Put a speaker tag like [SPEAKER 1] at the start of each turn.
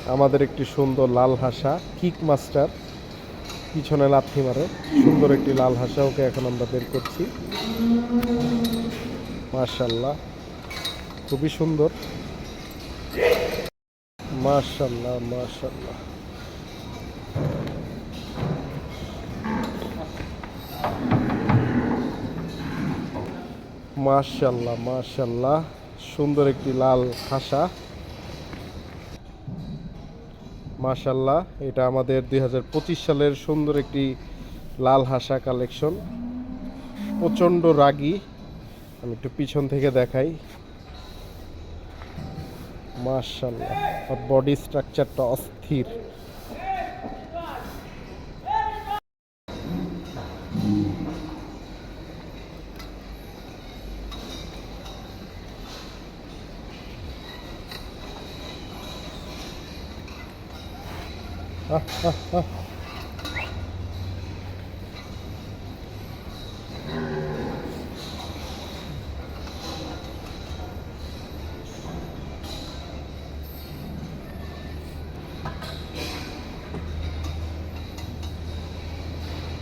[SPEAKER 1] আমাদের একটি সুন্দর লাল হাসা কিক মাস্টার পিছনে লাথি মারে। সুন্দর একটি লাল হাসা, ওকে এখন আমরা বের করছি। মাশাল্লাহ, খুবই সুন্দর। মাশাল্লাহ মাশাল্লাহ। মাশাল্লাহ মাশাল্লাহ, সুন্দর একটি লাল হাসা। মাশাল্লাহ, এটা আমাদের 2025 সালের সুন্দর একটি লাল হাসা কালেকশন। প্রচণ্ড রাগী, আমি একটু পিছন থেকে দেখাই। মাশাল্লাহ, আর বডি স্ট্রাকচারটা অস্থির।